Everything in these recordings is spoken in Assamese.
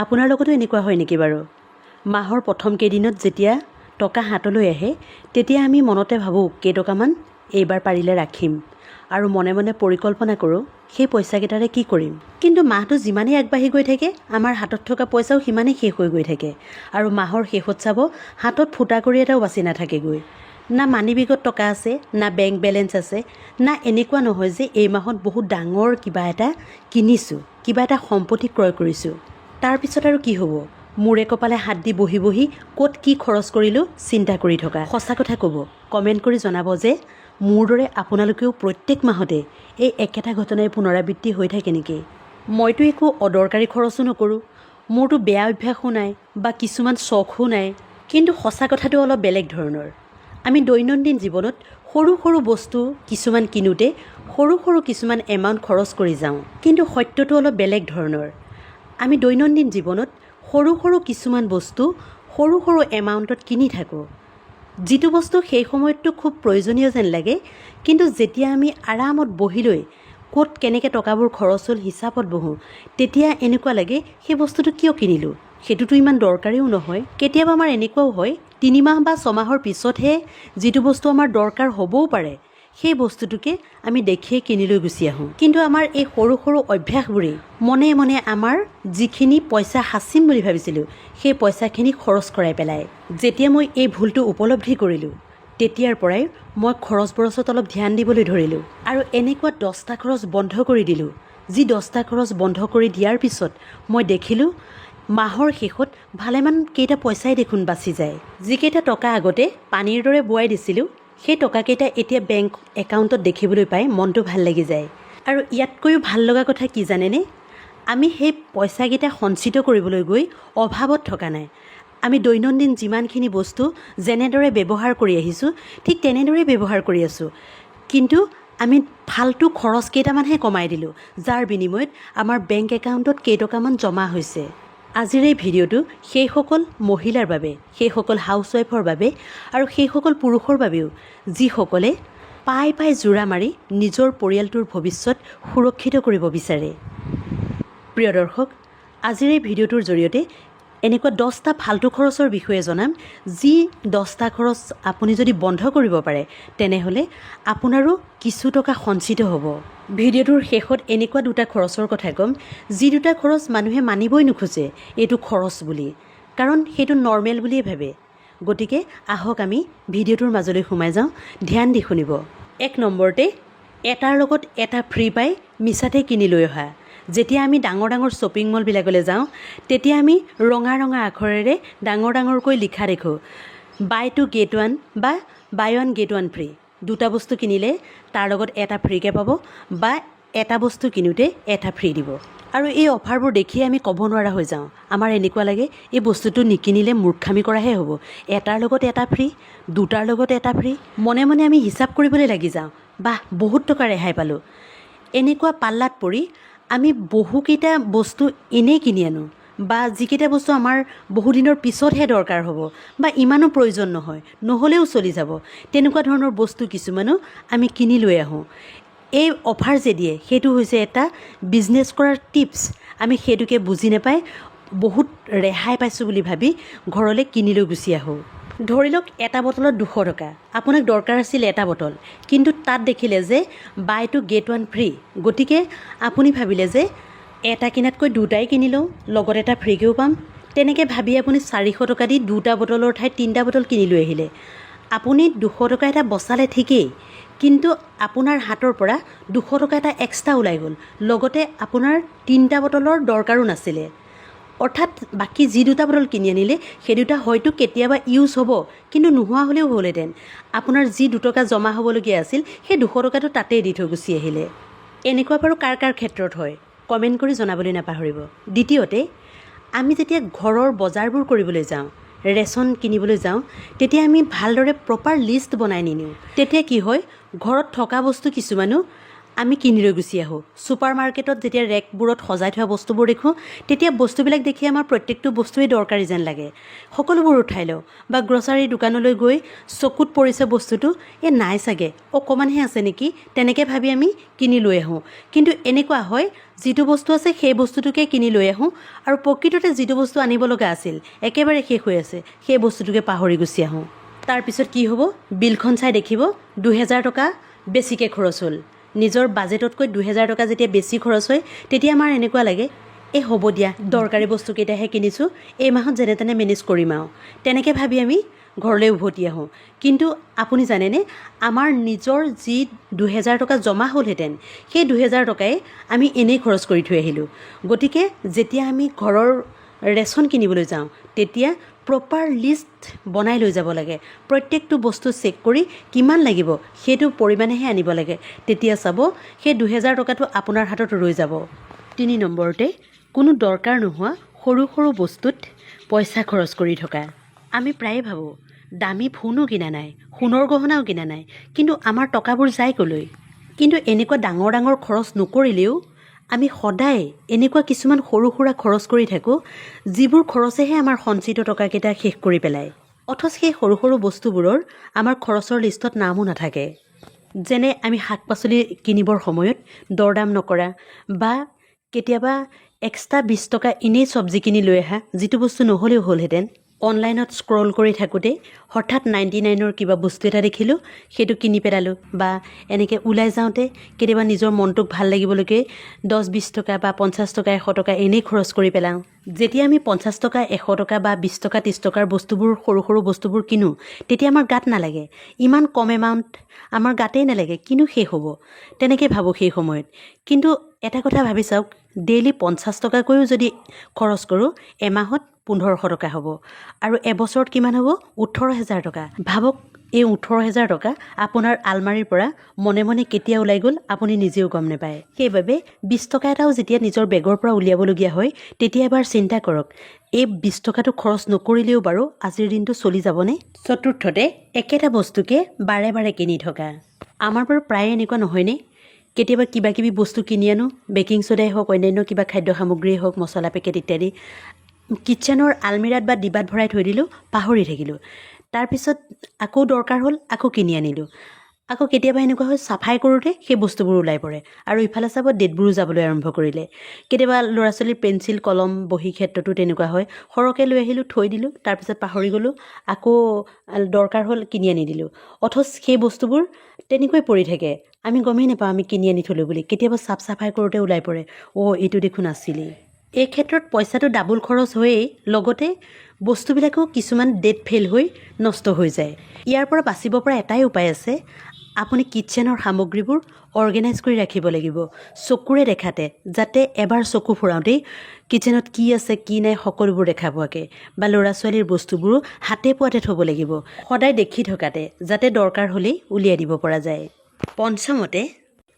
আপোনাৰ লগতো এনেকুৱা হয় নেকি বাৰু? মাহৰ প্ৰথম কেইদিনত যেতিয়া টকা হাতলৈ আহে তেতিয়া আমি মনতে ভাবোঁ কেইটকামান এইবাৰ পাৰিলে ৰাখিম আৰু মনে মনে পৰিকল্পনা কৰোঁ সেই পইচাকেইটাৰে কি কৰিম। কিন্তু মাহটো যিমানেই আগবাঢ়ি গৈ থাকে আমাৰ হাতত থকা পইচাও সিমানেই শেষ হৈ গৈ থাকে আৰু মাহৰ শেষত চাব হাতত ফুটা কৰি এটাও বাচি নাথাকেগৈ। না মানি বেগত টকা আছে, না বেংক বেলেঞ্চ আছে, না এনেকুৱা নহয় যে এই মাহত বহুত ডাঙৰ কিবা এটা কিনিছোঁ, কিবা এটা সম্পত্তি ক্ৰয় কৰিছোঁ। তাৰপিছত আৰু কি হ'ব? মূৰে কপালে হাত দি বহি বহি ক'ত কি খৰচ কৰিলোঁ চিন্তা কৰি থকা। সঁচা কথা ক'ব, কমেণ্ট কৰি জনাব যে মোৰ দৰে আপোনালোকেও প্ৰত্যেক মাহতে এই একেটা ঘটনাই পুনৰাবৃত্তি হৈ থাকে নেকি? মইতো একো অদৰকাৰী খৰচো নকৰোঁ, মোৰতো বেয়া অভ্যাসো নাই বা কিছুমান চখো নাই। কিন্তু সঁচা কথাটো অলপ বেলেগ ধৰণৰ। আমি দৈনন্দিন জীৱনত সৰু সৰু বস্তু কিছুমান কিনোতে সৰু সৰু কিছুমান এমাউণ্ট খৰচ কৰি যাওঁ, কিন্তু সত্যটো অলপ বেলেগ ধৰণৰ। আমি দৈনন্দিন জীৱনত সৰু সৰু কিছুমান বস্তু সৰু সৰু এমাউণ্টত কিনি থাকোঁ, যিটো বস্তু সেই সময়ততো খুব প্ৰয়োজনীয় যেন লাগে, কিন্তু যেতিয়া আমি আৰামত বহি লৈ ক'ত কেনেকৈ টকাবোৰ খৰচ হ'ল হিচাপত বহোঁ তেতিয়া এনেকুৱা লাগে সেই বস্তুটো কিয় কিনিলোঁ, সেইটোতো ইমান দৰকাৰীও নহয়। কেতিয়াবা আমাৰ এনেকুৱাও হয় 3 মাহ বা 6 মাহৰ পিছতহে যিটো বস্তু আমাৰ দৰকাৰ হ'বও পাৰে সেই বস্তুটোকে আমি দেখিয়ে কিনি লৈ গুচি আহোঁ। কিন্তু আমাৰ এই সৰু সৰু অভ্যাসবোৰেই মনে মনে আমাৰ যিখিনি পইচা সাঁচিম বুলি ভাবিছিলোঁ সেই পইচাখিনি খৰচ কৰাই পেলায়। যেতিয়া মই এই ভুলটো উপলব্ধি কৰিলোঁ তেতিয়াৰ পৰাই মই খৰচ বৰচত অলপ ধ্যান দিবলৈ ধৰিলোঁ আৰু এনেকুৱা 10টা খৰচ বন্ধ কৰি দিলোঁ, যি 10টা খৰচ বন্ধ কৰি দিয়াৰ পিছত মই দেখিলোঁ মাহৰ শেষত ভালেমান কেইটা পইচাই দেখোন বাচি যায়। যিকেইটা টকা আগতে পানীৰ দৰে বোৱাই দিছিলোঁ সেই টকাকেইটা এতিয়া বেংক একাউণ্টত দেখিবলৈ পাই মনটো ভাল লাগি যায়। আৰু ইয়াতকৈও ভাল লগা কথা কি জানেনে? আমি সেই পইচাকেইটা সঞ্চিত কৰিবলৈ গৈ অভাৱত থকা নাই। আমি দৈনন্দিন যিমানখিনি বস্তু যেনেদৰে ব্যৱহাৰ কৰি আহিছোঁ ঠিক তেনেদৰেই ব্যৱহাৰ কৰি আছোঁ, কিন্তু আমি ফাল্টু খৰচ কেইটামানহে কমাই দিলোঁ, যাৰ বিনিময়ত আমাৰ বেংক একাউণ্টত কেইটকামান জমা হৈছে। আজিৰ এই ভিডিঅ'টো সেইসকল মহিলাৰ বাবে, সেইসকল হাউচৱাইফৰ বাবে আৰু সেইসকল পুৰুষৰ বাবেও যিসকলে পাই জোৰা মাৰি নিজৰ পৰিয়ালটোৰ ভৱিষ্যত সুৰক্ষিত কৰিব বিচাৰে। প্ৰিয় দৰ্শক, আজিৰ এই ভিডিঅ'টোৰ জৰিয়তে এনেকুৱা 10টা ফাল্টু খৰচৰ বিষয়ে জনাম, যি 10টা খৰচ আপুনি যদি বন্ধ কৰিব পাৰে তেনেহ'লে আপোনাৰো কিছু টকা সঞ্চিত হ'ব। ভিডিঅ'টোৰ শেষত এনেকুৱা 2টা খৰচৰ কথা ক'ম, যি 2টা খৰচ মানুহে মানিবই নোখোজে এইটো খৰচ বুলি, কাৰণ সেইটো নৰ্মেল বুলিয়ে ভাবে। গতিকে আহক আমি ভিডিঅ'টোৰ মাজলৈ সোমাই যাওঁ, ধ্যান দি শুনিব। 1 নম্বৰতে এটাৰ লগত এটা ফ্ৰী পাই মিছাতে কিনি লৈ অহা। যেতিয়া আমি ডাঙৰ ডাঙৰ শ্বপিং মলবিলাকলৈ যাওঁ তেতিয়া আমি ৰঙা ৰঙা আখৰেৰে ডাঙৰ ডাঙৰকৈ লিখা দেখোঁ বাই 2 get 1 বা বাই 1 get 1 ফ্ৰী। 2টা বস্তু কিনিলে তাৰ লগত এটা ফ্ৰীকৈ পাব বা এটা বস্তু কিনোতে এটা ফ্ৰী দিব। আৰু এই অফাৰবোৰ দেখিয়ে আমি ক'ব নোৱাৰা হৈ যাওঁ। আমাৰ এনেকুৱা লাগে এই বস্তুটো নিকিনিলে মূৰ্খামি কৰাহে হ'ব, এটাৰ লগত এটা ফ্ৰী, 2টাৰ লগত এটা ফ্ৰী। মনে মনে আমি হিচাপ কৰিবলৈ লাগি যাওঁ, বাহ বহুত টকা ৰেহাই পালোঁ। এনেকুৱা পাল্লাত পৰি আমি বহুকেইটা বস্তু এনেই কিনি আনোঁ, বা যিকেইটা বস্তু আমাৰ বহুদিনৰ পিছতহে দৰকাৰ হ'ব বা ইমানো প্ৰয়োজন নহয়, নহ'লেও চলি যাব, তেনেকুৱা ধৰণৰ বস্তু কিছুমানো আমি কিনি লৈ আহোঁ। এই অফাৰ যে দিয়ে সেইটো হৈছে এটা বিজনেছ কৰাৰ টিপছ। আমি সেইটোকে বুজি নাপাই বহুত ৰেহাই পাইছোঁ বুলি ভাবি ঘৰলৈ কিনি লৈ গুচি আহোঁ। ধৰি লওক এটা বটলত 200 টকা, আপোনাক দৰকাৰ আছিল এটা বটল, কিন্তু তাত দেখিলে যে বাই 2 get 1 ফ্ৰী। গতিকে আপুনি ভাবিলে যে এটা কিনাতকৈ 2টাই কিনি লওঁ, লগত এটা ফ্ৰীকৈও পাম। তেনেকৈ ভাবি আপুনি 400 টকা দি 2টা বটলৰ ঠাইত 3টা বটল কিনি লৈ আহিলে। আপুনি 200 টকা এটা বচালে ঠিকেই, কিন্তু আপোনাৰ হাতৰ পৰা 200 টকা এটা এক্সট্ৰা ওলাই গ'ল, লগতে আপোনাৰ 3টা বটলৰ দৰকাৰো নাছিলে। অৰ্থাৎ বাকী যি 2টা বটল কিনি আনিলে সেই 2টা হয়তো কেতিয়াবা ইউজ হ'ব, কিন্তু নোহোৱা হ'লেও হ'লহেঁতেন। আপোনাৰ যি 2 টকা জমা হ'বলগীয়া আছিল সেই 200 টকাটো তাতেই দি থৈ গুচি আহিলে। এনেকুৱা বাৰু কাৰ কাৰ ক্ষেত্ৰত হয় কমেণ্ট কৰি জনাবলৈ নাপাহৰিব। দ্বিতীয়তে, আমি যেতিয়া ঘৰৰ বজাৰবোৰ কৰিবলৈ যাওঁ, ৰেচন কিনিবলৈ যাওঁ, তেতিয়া আমি ভালদৰে প্ৰপাৰ লিষ্ট বনাই নিনিওঁ। তেতিয়া কি হয়, ঘৰত থকা বস্তু কিছুমানো আমি কিনি লৈ গুচি আহোঁ। ছুপাৰ মাৰ্কেটত যেতিয়া ৰেকবোৰত সজাই থোৱা বস্তুবোৰ দেখোঁ, তেতিয়া বস্তুবিলাক দেখি আমাৰ প্ৰত্যেকটো বস্তুৱেই দৰকাৰী যেন লাগে। সকলোবোৰ উঠাই লওঁ বা গ্ৰছাৰী দোকানলৈ গৈ চকুত পৰিছে বস্তুটো, নাই চাগে, অকণমানহে আছে নেকি, তেনেকৈ ভাবি আমি কিনি লৈ আহোঁ। কিন্তু এনেকুৱা হয়, যিটো বস্তু আছে সেই বস্তুটোকে কিনি লৈ আহোঁ আৰু প্ৰকৃততে যিটো বস্তু আনিব লগা আছিল একেবাৰে শেষ হৈ আছে, সেই বস্তুটোকে পাহৰি গুচি আহোঁ। তাৰপিছত কি হ'ব, বিলখন চাই দেখিব 2000 টকা বেছিকৈ খৰচ হ'ল। নিজৰ বাজেটতকৈ 2000 টকা যেতিয়া বেছি খৰচ হয়, তেতিয়া আমাৰ এনেকুৱা লাগে, হ'ব দিয়া, দৰকাৰী বস্তুকেইটাহে কিনিছোঁ, এই মাহত যেনে তেনে মেনেজ কৰিম আৰু, তেনেকৈ ভাবি আমি ঘৰলৈ উভতি আহোঁ। কিন্তু আপুনি জানেনে, আমাৰ নিজৰ যি 2000 টকা জমা হ'লহেঁতেন, সেই 2000 টকাই আমি এনেই খৰচ কৰি থৈ আহিলোঁ। গতিকে যেতিয়া আমি ঘৰৰ ৰেচন কিনিবলৈ যাওঁ, তেতিয়া প্ৰপাৰ লিষ্ট বনাই লৈ যাব লাগে। প্ৰত্যেকটো বস্তু চেক কৰি কিমান লাগিব সেইটো পৰিমাণেহে আনিব লাগে। তেতিয়া চাব সেই 2000 টকাটো আপোনাৰ হাতত ৰৈ যাব। 3 নম্বৰতে, কোনো দৰকাৰ নোহোৱা সৰু সৰু বস্তুত পইচা খৰচ কৰি থকা। আমি প্ৰায়ে ভাবোঁ দামী ফোনো কিনা নাই, সোণৰ গহনাও কিনা নাই, কিন্তু আমাৰ টকাবোৰ যায় ক'লৈ? কিন্তু এনেকুৱা ডাঙৰ ডাঙৰ খৰচ নকৰিলেও আমি সদায় এনেকুৱা কিছুমান সৰু সুৰা খৰচ কৰি থাকোঁ, যিবোৰ খৰচেহে আমাৰ সঞ্চিত টকাকেইটা শেষ কৰি পেলায়। অথচ সেই সৰু সৰু বস্তুবোৰৰ আমাৰ খৰচৰ লিষ্টত নামো নাথাকে। যেনে আমি শাক পাচলি কিনিবৰ সময়ত দৰদাম নকৰা, বা কেতিয়াবা এক্সট্ৰা 20 টকা এনেই চব্জি কিনি লৈ আহা, যিটো বস্তু নহ'লেও হ'লহেঁতেন। অনলাইনত স্ক্ৰল কৰি থাকোঁতে হঠাৎ 99ৰ কিবা বস্তু এটা দেখিলোঁ, সেইটো কিনি পেলালোঁ। বা এনেকৈ ওলাই যাওঁতে কেতিয়াবা নিজৰ মনটোক ভাল লাগিবলৈকে 10-20 টকা বা 50 টকা 100 টকা এনেই খৰচ কৰি পেলাওঁ। যেতিয়া আমি 50 টকা 100 টকা বা 20 টকা 30 টকাৰ বস্তুবোৰ, সৰু সৰু বস্তুবোৰ কিনো, তেতিয়া আমাৰ গাত নালাগে, ইমান কম এমাউণ্ট আমাৰ গাতেই নালাগে, কিনো শেষ হ'ব, তেনেকৈ ভাবোঁ সেই সময়ত। কিন্তু এটা কথা ভাবি চাওক, ডেইলি 50 টকাকৈও যদি খৰচ কৰোঁ, এমাহত 1500 টকা হ'ব, আৰু এবছৰত কিমান হ'ব? 18000 টকা। ভাবক, এই 18000 টকা আপোনাৰ আলমাৰীৰ পৰা মনে মনে কেতিয়া ওলাই গ'ল আপুনি নিজেও গম নাপায়। সেইবাবে 20 টকা এটাও যেতিয়া নিজৰ বেগৰ পৰা উলিয়াবলগীয়া হয়, তেতিয়া এবাৰ চিন্তা কৰক, এই 20 টকাটো খৰচ নকৰিলেও বাৰু আজিৰ দিনটো চলি যাবনে? চতুৰ্থতে, একেটা বস্তুকে বাৰে বাৰে কিনি থকা। আমাৰ বাৰু প্ৰায়ে এনেকুৱা নহয়নে? কেতিয়াবা কিবা কিবি বস্তু কিনি আনো, বেকিং ছ'ডাই হওক, অন্যান্য কিবা খাদ্য সামগ্ৰীয়ে হওক, মছলা পেকেট ইত্যাদি, কিটচেনৰ আলমিৰাত বা ডিবাত ভৰাই থৈ দিলোঁ, পাহৰি থাকিলোঁ। তাৰপিছত আকৌ দৰকাৰ হ'ল, আকৌ কিনি আনিলোঁ। আকৌ কেতিয়াবা এনেকুৱা হয়, চাফাই কৰোঁতে সেই বস্তুবোৰ ওলাই পৰে, আৰু ইফালে চাব ডেটবোৰো যাবলৈ আৰম্ভ কৰিলে। কেতিয়াবা ল'ৰা ছোৱালীৰ পেঞ্চিল, কলম, বহী ক্ষেত্ৰতো তেনেকুৱা হয়, সৰহকৈ লৈ আহিলোঁ, থৈ দিলোঁ, তাৰপিছত পাহৰি গ'লোঁ, আকৌ দৰকাৰ হ'ল কিনি আনি দিলোঁ। অথচ সেই বস্তুবোৰ তেনেকৈ পৰি থাকে, আমি গমেই নাপাওঁ আমি কিনি আনি থ'লোঁ বুলি। কেতিয়াবা চাফাই কৰোঁতে ওলাই পৰে, এইটো দেখোন আছিলেই। এই ক্ষেত্ৰত পইচাটো ডাবুল খৰচ হৈয়েই, লগতে বস্তুবিলাকো কিছুমান ডেট ফেইল হৈ নষ্ট হৈ যায়। ইয়াৰ পৰা বাচিব পৰা এটাই উপায় আছে, আপুনি কিটচেনৰ সামগ্ৰীবোৰ অৰ্গেনাইজ কৰি ৰাখিব লাগিব, চকুৰে দেখাতে, যাতে এবাৰ চকু ফুৰাওঁতেই কিটচেনত কি আছে কি নাই সকলোবোৰ দেখা পোৱাকৈ। বা ল'ৰা ছোৱালীৰ বস্তুবোৰো হাতে পোৱাতে থ'ব লাগিব, সদায় দেখি থকাতে, যাতে দৰকাৰ হ'লেই উলিয়াই দিব পৰা যায়। পঞ্চমতে,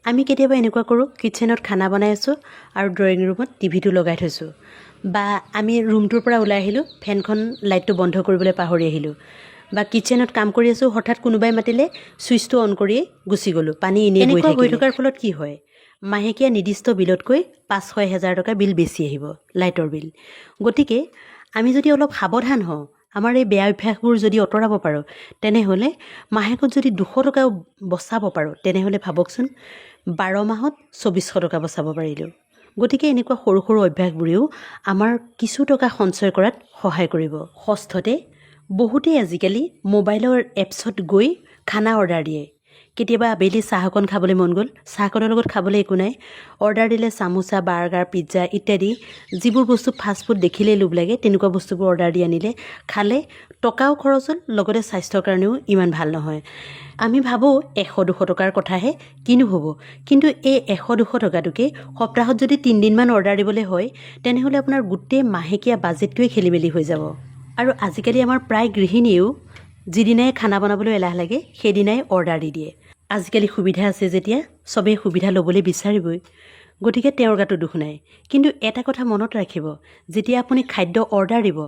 আমি কেতিয়াবা এনেকুৱা কৰোঁ, কিটচেনত খানা বনাই আছোঁ আৰু ড্ৰয়িং ৰুমত টিভিটো লগাই থৈছোঁ, বা আমি ৰুমটোৰ পৰা ওলাই আহিলোঁ, ফেনখন লাইটটো বন্ধ কৰিবলৈ পাহৰি আহিলোঁ, বা কিটচেনত কাম কৰি আছোঁ, হঠাৎ কোনোবাই মাতিলে ছুইচটো অন কৰিয়ে গুচি গ'লোঁ, পানী এনেই হৈ থকাৰ ফলত কি হয়, মাহেকীয়া নিৰ্দিষ্ট বিলতকৈ 500-1000 টকা বিল বেছি আহিব, লাইটৰ বিল। গতিকে আমি যদি অলপ সাৱধান হওঁ, আমাৰ এই বেয়া অভ্যাসবোৰ যদি আঁতৰাব পাৰোঁ, তেনেহ'লে মাহেকত যদি 200 টকাও বচাব পাৰোঁ, তেনেহ'লে ভাবকচোন 12 মাহত 2400 টকা বচাব পাৰিলোঁ। গতিকে এনেকুৱা সৰু সৰু অভ্যাসবোৰেও আমাৰ কিছু টকা সঞ্চয় কৰাত সহায় কৰিব। ষষ্ঠতে, বহুতেই আজিকালি মোবাইলৰ এপছত গৈ খানা অৰ্ডাৰ দিয়ে। কেতিয়াবা আবেলি চাহ অকণ খাবলৈ মন গ'ল, চাহকণৰ লগত খাবলৈ একো নাই, অৰ্ডাৰ দিলে চামোচা, বাৰ্গাৰ, পিজ্জা ইত্যাদি যিবোৰ বস্তু ফাষ্টফুড দেখিলেই লোভ লাগে, তেনেকুৱা বস্তুবোৰ অৰ্ডাৰ দি আনিলে, খালে, টকাও খৰচ হ'ল, লগতে স্বাস্থ্যৰ কাৰণেও ইমান ভাল নহয়। আমি ভাবোঁ 100-200 টকাৰ কথাহে, কিনো হ'ব, কিন্তু এই 100-200 টকাটোকে সপ্তাহত যদি 3 দিনমান অৰ্ডাৰ দিবলৈ হয়, তেনেহ'লে আপোনাৰ গোটেই মাহেকীয়া বাজেটটোৱে খেলি মেলি হৈ যাব। আৰু আজিকালি আমাৰ প্ৰায় গৃহিণীয়েও যিদিনাই খানা বনাবলৈ এলাহ লাগে, সেইদিনাই অৰ্ডাৰ দি দিয়ে। আজিকালি সুবিধা আছে যেতিয়া চবেই সুবিধা ল'বলৈ বিচাৰিবই। গতিকে তেওঁৰ গাতো দুখ নাই। কিন্তু এটা কথা মনত ৰাখিব, যেতিয়া আপুনি খাদ্য অৰ্ডাৰ দিব,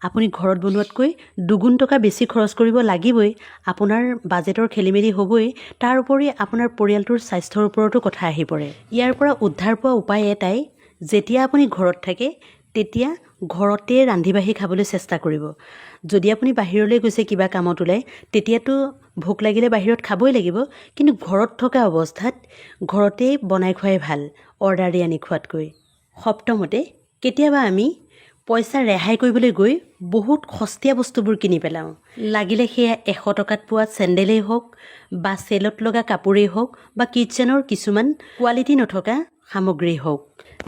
আপুনি ঘৰত বনোৱাতকৈ দুগুণ টকা বেছি খৰচ কৰিব লাগিবই। আপোনাৰ বাজেটৰ খেলিমেলি হ'বই। তাৰ উপৰি আপোনাৰ পৰিয়ালটোৰ স্বাস্থ্যৰ ওপৰতো কথা আহি পৰে। ইয়াৰ পৰা উদ্ধাৰ পোৱা উপায় এটাই, যেতিয়া আপুনি ঘৰত থাকে তেতিয়া ঘৰতে ৰান্ধি বাঢ়ি খাবলৈ চেষ্টা কৰিব। যদি আপুনি বাহিৰলৈ গৈছে কিবা কামত ওলাই, তেতিয়াতো ভোক লাগিলে বাহিৰত খাবই লাগিব। কিন্তু ঘৰত থকা অৱস্থাত ঘৰতেই বনাই খোৱাই ভাল, অৰ্ডাৰ দি আনি খোৱাতকৈ। সপ্তমতে, কেতিয়াবা আমি পইচা ৰেহাই কৰিবলৈ গৈ বহুত সস্তীয়া বস্তুবোৰ কিনি পেলাওঁ। লাগিলে সেয়া 100 টকাত পোৱা চেণ্ডেলেই হওক বা চেলত লগা কাপোৰেই হওক বা কিটচেনৰ কিছুমান কোৱালিটি নথকা সামগ্ৰী হওক।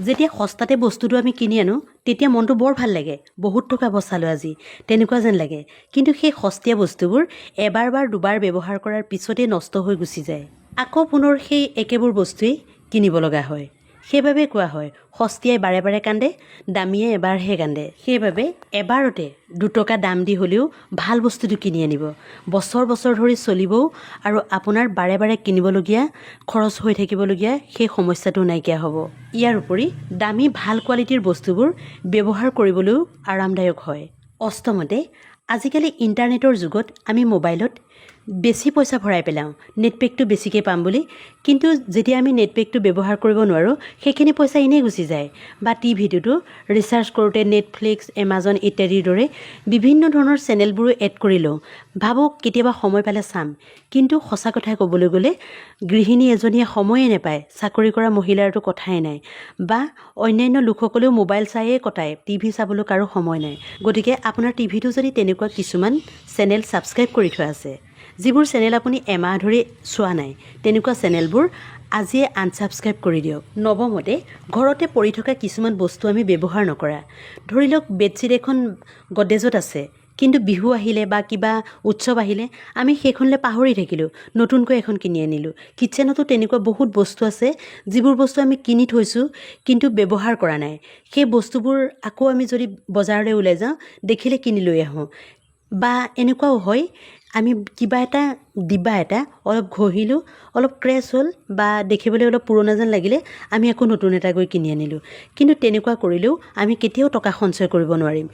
যেতিয়া সস্তাতে বস্তুটো আমি কিনি আনো তেতিয়া মনটো বৰ ভাল লাগে, বহুত টকা বচালোঁ আজি, তেনেকুৱা যেন লাগে। কিন্তু সেই সস্তীয়া বস্তুবোৰ এবাৰ বা দুবাৰ ব্যৱহাৰ কৰাৰ পিছতেই নষ্ট হৈ গুচি যায়। আকৌ পুনৰ সেই একেবোৰ বস্তুৱেই কিনিব লগা হয়। সেইবাবে কোৱা হয়, সস্তীয়াই বাৰে বাৰে কান্দে, দামীয়ে এবাৰহে কান্দে। সেইবাবে এবাৰতে 2 টকা দাম দি হ'লেও ভাল বস্তুটো কিনি আনিব। বছৰ বছৰ ধৰি চলিবও আৰু আপোনাৰ বাৰে বাৰে কিনিবলগীয়া, খৰচ হৈ থাকিবলগীয়া সেই সমস্যাটো নাইকিয়া হ'ব। ইয়াৰ উপৰি দামী ভাল কোৱালিটিৰ বস্তুবোৰ ব্যৱহাৰ কৰিবলৈও আৰামদায়ক হয়। অষ্টমতে, আজিকালি ইণ্টাৰনেটৰ যুগত আমি মোবাইলত বেছি পইচা ভৰাই পেলাওঁ নেটপেকটো বেছিকৈ পাম বুলি। কিন্তু যেতিয়া আমি নেটপেকটো ব্যৱহাৰ কৰিব নোৱাৰোঁ, সেইখিনি পইচা এনেই গুচি যায়। বা টিভিটোতো ৰিচাৰ্জ কৰোঁতে নেটফ্লিক্স, এমাজন ইত্যাদিৰ দৰে বিভিন্ন ধৰণৰ চেনেলবোৰো এড কৰি লওঁ। ভাবোঁ কেতিয়াবা সময় পালে চাম। কিন্তু সঁচা কথা ক'বলৈ গ'লে গৃহিণী এজনীয়ে সময়ে নাপায়, চাকৰি কৰা মহিলাৰতো কথাই নাই। বা অন্যান্য লোকসকলেও মোবাইল চায়েই কটায়, টিভি চাবলৈ কাৰো সময় নাই। গতিকে আপোনাৰ টিভিটো যদি তেনেকুৱা কিছুমান চেনেল ছাবস্ক্ৰাইব কৰি থোৱা আছে, যিবোৰ চেনেল আপুনি এমাহ ধৰি চোৱা নাই, তেনেকুৱা চেনেলবোৰ আজিয়ে আনছাবস্ক্ৰাইব কৰি দিয়ক। নৱমতে, ঘৰতে পৰি থকা কিছুমান বস্তু আমি ব্যৱহাৰ নকৰা। ধৰি লওক বেডশ্বীট এখন গডৰেজত আছে, কিন্তু বিহু আহিলে বা কিবা উৎসৱ আহিলে আমি সেইখনলৈ পাহৰি থাকিলোঁ, নতুনকৈ এখন কিনি আনিলোঁ। কিটচেনতো তেনেকুৱা বহুত বস্তু আছে, যিবোৰ বস্তু আমি কিনি থৈছোঁ কিন্তু ব্যৱহাৰ কৰা নাই। সেই বস্তুবোৰ আকৌ আমি যদি বজাৰলৈ ওলাই যাওঁ, দেখিলে কিনি লৈ আহোঁ। বা এনেকুৱাও হয়, আমি কিবা এটা ডিবা এটা অলপ ঘঁহিলোঁ, অলপ ক্ৰেছ হ'ল বা দেখিবলৈ অলপ পুৰণা যেন লাগিলে, আমি আকৌ নতুন এটা গৈ কিনি আনিলোঁ। কিন্তু তেনেকুৱা কৰিলেও আমি কেতিয়াও টকা সঞ্চয় কৰিব নোৱাৰিম।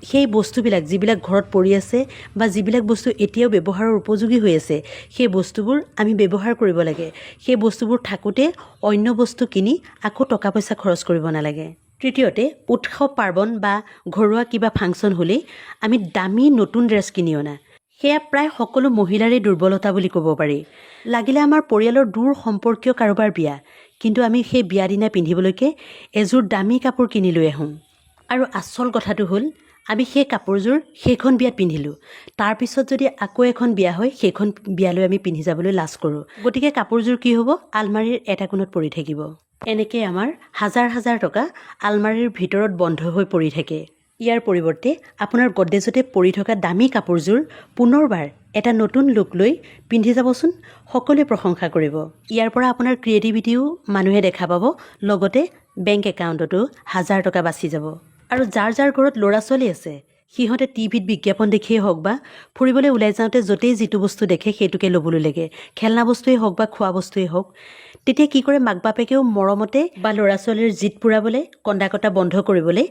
সেই বস্তুবিলাক যিবিলাক ঘৰত পৰি আছে বা যিবিলাক বস্তু এতিয়াও ব্যৱহাৰৰ উপযোগী হৈ আছে, সেই বস্তুবোৰ আমি ব্যৱহাৰ কৰিব লাগে। সেই বস্তুবোৰ থাকোঁতে অন্য বস্তু কিনি আকৌ টকা পইচা খৰচ কৰিব নালাগে। তৃতীয়তে, উৎসৱ পাৰ্বণ বা ঘৰুৱা কিবা ফাংচন হ'লেই আমি দামী নতুন ড্ৰেছ কিনি অনা। সেয়া প্ৰায় সকলো মহিলাৰে দুৰ্বলতা বুলি ক'ব পাৰি। লাগিলে আমাৰ পৰিয়ালৰ দূৰ সম্পৰ্কীয় কাৰোবাৰ বিয়া, কিন্তু আমি সেই বিয়া দিনা পিন্ধিবলৈকে এযোৰ দামী কাপোৰ কিনি লৈ আহোঁ। আৰু আচল কথাটো হ'ল, আমি সেই কাপোৰযোৰ সেইখন বিয়াত পিন্ধিলোঁ, তাৰপিছত যদি আকৌ এখন বিয়া হয়, সেইখন বিয়ালৈ আমি পিন্ধি যাবলৈ লাজ কৰোঁ। গতিকে কাপোৰযোৰ কি হ'ব, আলমাৰীৰ এটা কোণত পৰি থাকিব। এনেকৈ আমাৰ হাজাৰ হাজাৰ টকা আলমাৰীৰ ভিতৰত বন্ধ হৈ পৰি থাকে। ইয়াৰ পৰিৱৰ্তে আপোনাৰ গডৰেজতে পৰি থকা দামী কাপোৰযোৰ পুনৰবাৰ এটা নতুন লুক লৈ পিন্ধি যাবচোন, সকলোৱে প্ৰশংসা কৰিব। ইয়াৰ পৰা আপোনাৰ ক্ৰিয়েটিভিটিও মানুহে দেখা পাব, লগতে বেংক একাউণ্টতো হাজাৰ টকা বাচি যাব। আৰু যাৰ যাৰ ঘৰত ল'ৰা ছোৱালী আছে, সিহঁতে টিভিত বিজ্ঞাপন দেখিয়েই হওক বা ফুৰিবলৈ ওলাই যাওঁতে য'তেই যিটো বস্তু দেখে সেইটোকে ল'বলৈ লাগে, খেলনা বস্তুৱেই হওক বা খোৱা বস্তুৱেই হওক। তেতিয়া কি কৰে, মাক বাপেকেও মৰমতে বা ল'ৰা ছোৱালীৰ জিদ পুৰাবলৈ, কন্দা কটা বন্ধ কৰিবলৈ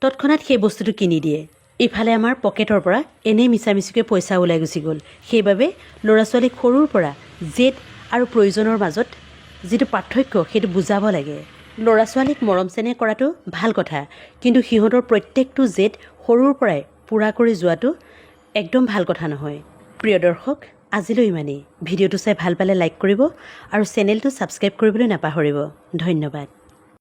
তৎক্ষণাত সেই বস্তুটো কিনি দিয়ে। ইফালে আমাৰ পকেটৰ পৰা এনেই মিছামিছিকৈ পইচা ওলাই গুচি গ'ল। সেইবাবে ল'ৰা ছোৱালীক সৰুৰ পৰা জেদ আৰু প্ৰয়োজনৰ মাজত যিটো পাৰ্থক্য, সেইটো বুজাব লাগে। ল'ৰা ছোৱালীক মৰম চেনেহ কৰাটো ভাল কথা, কিন্তু সিহঁতৰ প্ৰত্যেকটো জেদ সৰুৰ পৰাই পূৰা কৰি যোৱাটো একদম ভাল কথা নহয়। প্ৰিয় দৰ্শক, আজিলৈ ইমানেই। ভিডিঅ'টো চাই ভাল পালে লাইক কৰিব আৰু চেনেলটো ছাবস্ক্ৰাইব কৰিবলৈ নাপাহৰিব। ধন্যবাদ।